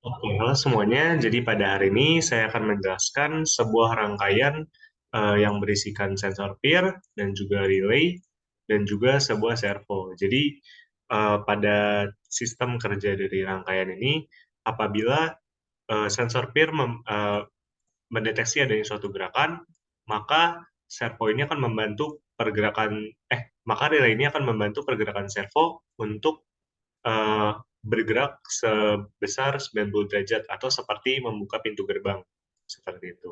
Oke, halo semuanya. Jadi pada hari ini saya akan menjelaskan sebuah rangkaian yang berisikan sensor peer dan juga relay dan juga sebuah servo. Jadi pada sistem kerja dari rangkaian ini, apabila sensor peer mendeteksi adanya suatu gerakan, maka servo ini akan membantu maka relay ini akan membantu pergerakan servo untuk eh, bergerak sebesar 90 derajat atau seperti membuka pintu gerbang. Seperti itu.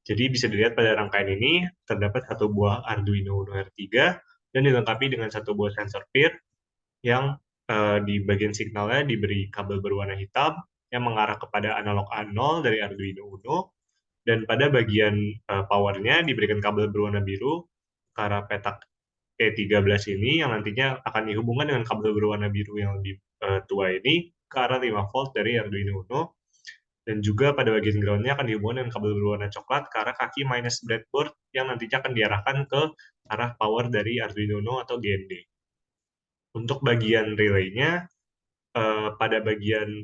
Jadi bisa dilihat pada rangkaian ini terdapat satu buah Arduino Uno R3 dan dilengkapi dengan satu buah sensor peer yang di bagian signalnya diberi kabel berwarna hitam yang mengarah kepada analog A0 dari Arduino Uno dan pada bagian powernya diberikan kabel berwarna biru ke arah petak E13 ini yang nantinya akan dihubungkan dengan kabel berwarna biru yang lebih tua ini ke arah 5 volt dari Arduino Uno dan juga pada bagian groundnya akan dihubungkan dengan kabel berwarna coklat ke arah kaki minus breadboard yang nantinya akan diarahkan ke arah power dari Arduino Uno atau GND. Untuk bagian relaynya, pada bagian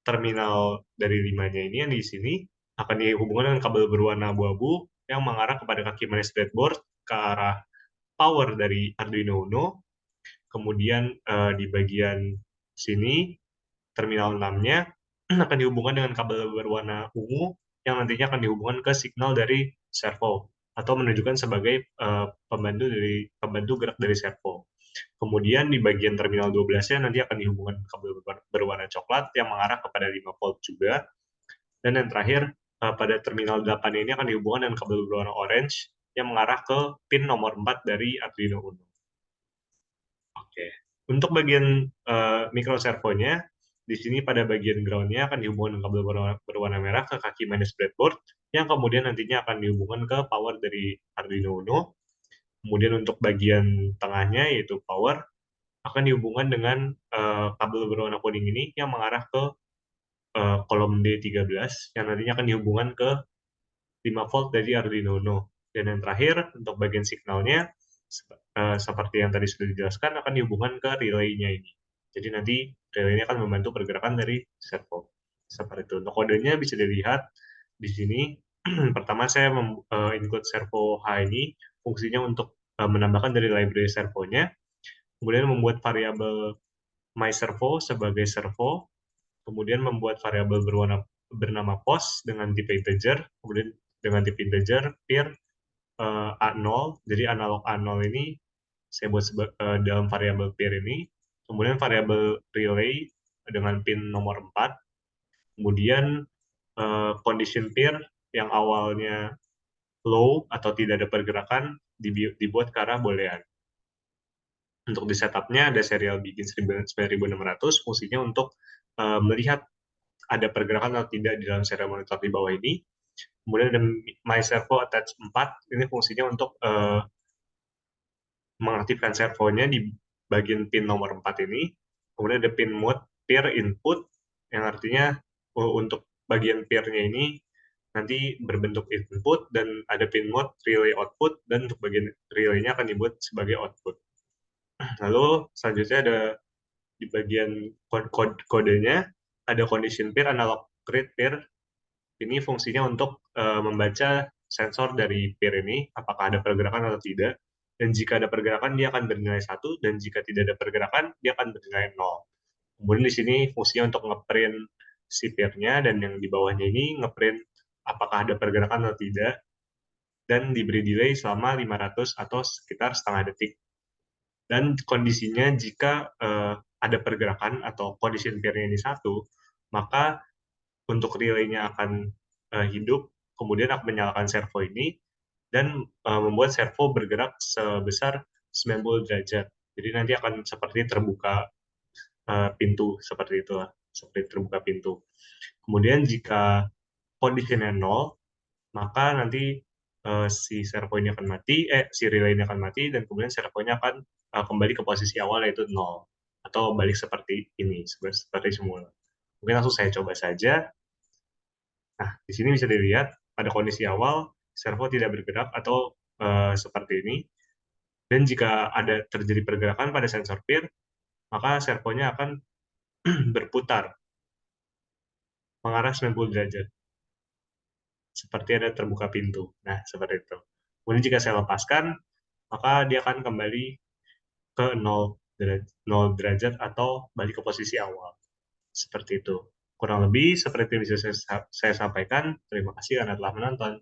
terminal dari limanya ini yang di sini akan dihubungkan dengan kabel berwarna abu-abu yang mengarah kepada kaki minus breadboard ke arah power dari Arduino Uno. Kemudian di bagian sini terminal 6-nya akan dihubungkan dengan kabel berwarna ungu yang nantinya akan dihubungkan ke signal dari servo atau menunjukkan sebagai pembantu gerak dari servo. Kemudian di bagian terminal 12-nya nanti akan dihubungkan kabel berwarna coklat yang mengarah kepada 5 volt juga. Dan yang terakhir pada terminal 8 ini akan dihubungkan dengan kabel berwarna orange yang mengarah ke pin nomor 4 dari Arduino Uno. Oke. Untuk bagian micro servonya, di sini pada bagian ground-nya akan dihubungkan dengan kabel berwarna merah ke kaki minus breadboard, yang kemudian nantinya akan dihubungkan ke power dari Arduino Uno. Kemudian untuk bagian tengahnya, yaitu power, akan dihubungkan dengan kabel berwarna kuning ini yang mengarah ke kolom D13, yang nantinya akan dihubungkan ke 5 volt dari Arduino Uno. Dan yang terakhir, untuk bagian signalnya, seperti yang tadi sudah dijelaskan, akan dihubungkan ke relay-nya ini. Jadi nanti relay-nya akan membantu pergerakan dari servo. Seperti itu. Untuk kodenya bisa dilihat di sini. Pertama saya include servo H ini, fungsinya untuk menambahkan dari library servonya, kemudian membuat variabel myServo sebagai servo, kemudian membuat variabel bernama pos dengan tipe integer, kemudian dengan tipe integer, peer A0, jadi analog A0 ini saya buat dalam variabel peer ini, kemudian variabel relay dengan pin nomor 4, kemudian condition peer yang awalnya low atau tidak ada pergerakan dibuat ke arah boolean. Untuk di setupnya ada serial begin 9600, fungsinya untuk melihat ada pergerakan atau tidak di dalam serial monitor di bawah ini. Kemudian ada My Servo Attach 4, ini fungsinya untuk mengaktifkan servonya di bagian pin nomor 4 ini. Kemudian ada pin mode peer input, yang artinya untuk bagian peer-nya ini nanti berbentuk input, dan ada pin mode relay output, dan untuk bagian relay-nya akan dibuat sebagai output. Lalu selanjutnya ada di bagian kodenya, ada condition peer, analog read peer. Ini fungsinya untuk membaca sensor dari peer ini, apakah ada pergerakan atau tidak. Dan jika ada pergerakan, dia akan bernilai 1, dan jika tidak ada pergerakan, dia akan bernilai 0. Kemudian di sini fungsinya untuk ngeprint si peer-nya, dan yang di bawahnya ini ngeprint apakah ada pergerakan atau tidak, dan diberi delay selama 500 atau sekitar setengah detik. Dan kondisinya jika ada pergerakan atau kondisi peer-nya ini 1, maka untuk relay-nya akan hidup, kemudian akan menyalakan servo ini, dan membuat servo bergerak sebesar 90 derajat. Jadi nanti akan seperti terbuka pintu, seperti itu, seperti terbuka pintu. Kemudian jika kondisinya 0, maka nanti si servo ini akan mati, si relay ini akan mati, dan kemudian servonya akan kembali ke posisi awal, yaitu 0. Atau balik seperti ini, seperti semula. Mungkin langsung saya coba saja. Nah, di sini bisa dilihat pada kondisi awal servo tidak bergerak atau seperti ini. Dan jika ada terjadi pergerakan pada sensor peer, maka servonya akan berputar mengarah 90 derajat, seperti ada terbuka pintu. Nah, seperti itu. Kemudian jika saya lepaskan, maka dia akan kembali ke 0 derajat atau balik ke posisi awal. Seperti itu. Kurang lebih seperti yang bisa saya sampaikan. Terima kasih karena telah menonton.